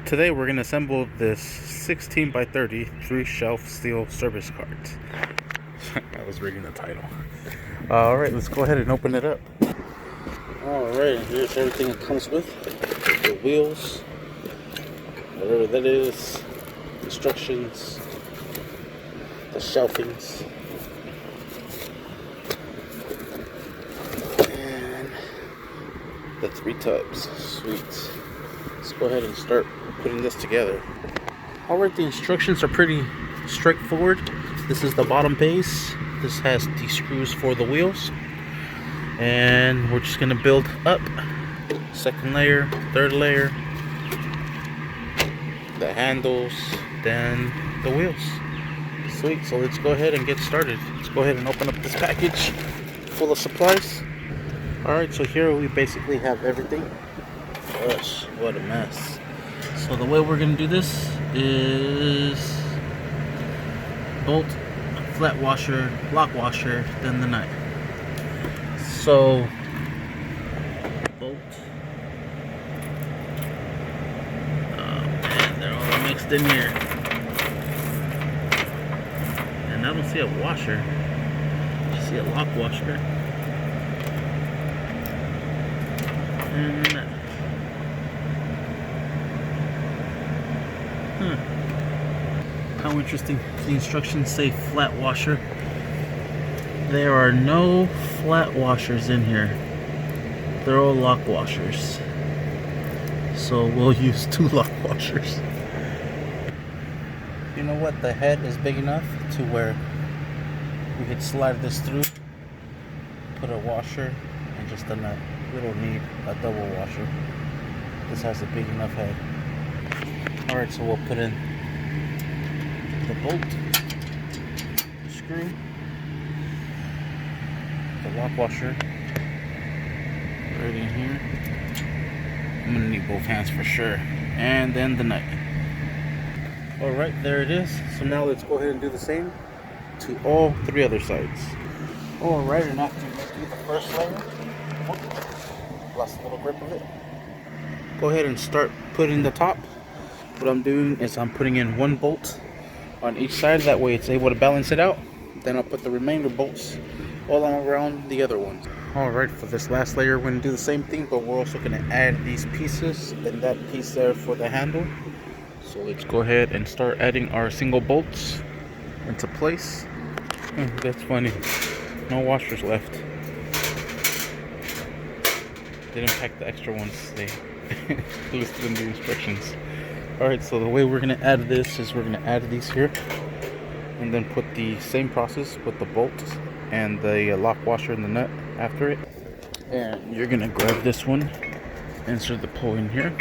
Today we're going to assemble this 16 by 30 3-shelf steel service cart. I was reading the title. Alright, let's go ahead and open it up. Alright, here's everything it comes with. The wheels, whatever that is, instructions, the shelvings, and the 3 tubs. Sweet. Let's go ahead and start putting this together. Alright, the instructions are pretty straightforward. This is the bottom base. This has the screws for the wheels. And we're just going to build up. Second layer, third layer, the handles, then the wheels. Sweet, so let's go ahead and get started. Let's go ahead and open up this package full of supplies. Alright, so here we basically have everything. Gosh, what a mess. So the way we're going to do this is bolt, flat washer, lock washer, then the nut. So bolt. Oh man, they're all mixed in here. And I don't see a washer. I see a lock washer. And the nut. How interesting. The instructions say flat washer. There are no flat washers in here. They're all lock washers. So we'll use 2 lock washers. You know what? The head is big enough to where we could slide this through, put a washer, and just a nut. We don't need a double washer. This has a big enough head. Alright, so we'll put in the bolt, the screw, the lock washer right in here. I'm gonna need both hands for sure. And then the nut. Alright, there it is. So now let's go ahead and do the same to all 3 other sides. Alright, and after you do the first layer, lost a little grip of it. Go ahead and start putting the top. What I'm doing is I'm putting in 1 bolt on each side, that way it's able to balance it out. Then I'll put the remainder bolts all around the other ones. Alright, for this last layer we're going to do the same thing, but we're also going to add these pieces and that piece there for the handle. So let's go ahead and start adding our single bolts into place. That's funny, no washers left. They didn't pack the extra ones, they listed in the instructions. Alright, so the way we're going to add this is we're going to add these here and then put the same process with the bolt and the lock washer and the nut after it. And you're going to grab this one, insert the pole in here,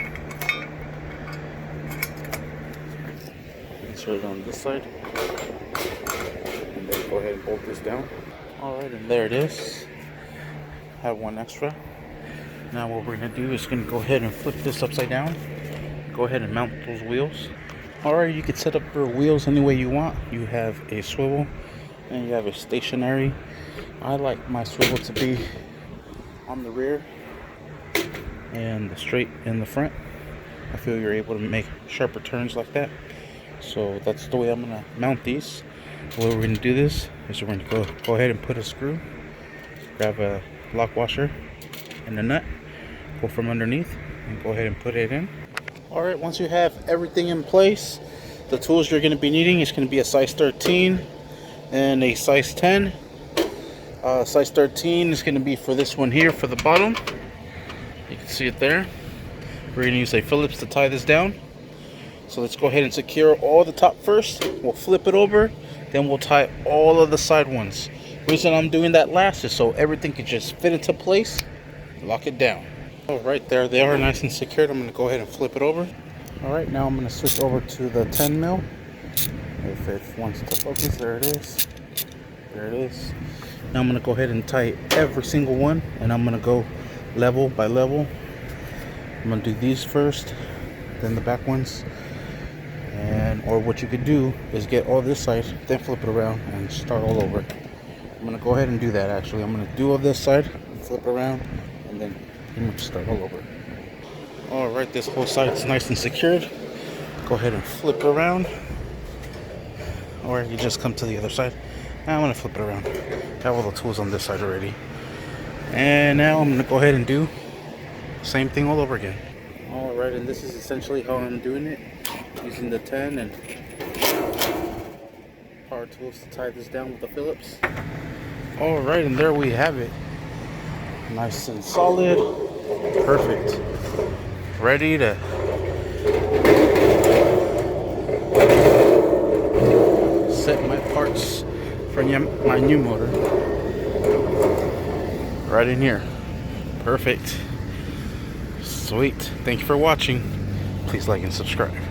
insert it on this side, and then go ahead and bolt this down. Alright, and there it is. Have 1 extra. Now what we're going to do is going to go ahead and flip this upside down. Go ahead and mount those wheels. Alright, you can set up your wheels any way you want. You have a swivel and you have a stationary. I like my swivel to be on the rear and the straight in the front. I feel you're able to make sharper turns like that. So that's the way I'm going to mount these. The way we're going to do this is we're going to go ahead and put a screw, grab a lock washer and a nut, go from underneath and go ahead and put it in. Alright, once you have everything in place, the tools you're going to be needing is going to be a size 13 and a size 10. Size 13 is going to be for this one here for the bottom. You can see it there. We're going to use a Phillips to tie this down. So let's go ahead and secure all the top first. We'll flip it over, then we'll tie all of the side ones. The reason I'm doing that last is so everything can just fit into place. Lock it down. Alright, there they are, nice and secured. I'm going to go ahead and flip it over. Alright, now I'm going to switch over to the 10 mil. If it wants to focus, there it is. There it is. Now I'm going to go ahead and tie every single one, and I'm going to go level by level. I'm going to do these first, then the back ones. Or what you could do is get all this side, then flip it around and start all over. I'm going to go ahead and do that actually. I'm going to do all this side, flip around, and then pretty much start all over. Alright, this whole side is nice and secured. go ahead and flip around, or you just come to the other side. Now I'm gonna flip it around. Have all the tools on this side already, and now I'm gonna go ahead and do the same thing all over again. All right, and this is essentially how I'm doing it, using the 10 and power tools to tie this down with the Phillips. All right, and there we have it. Nice and solid, perfect. Ready to set my parts for my new motor. Right in here. Perfect. Sweet. Thank you for watching. Please like and subscribe.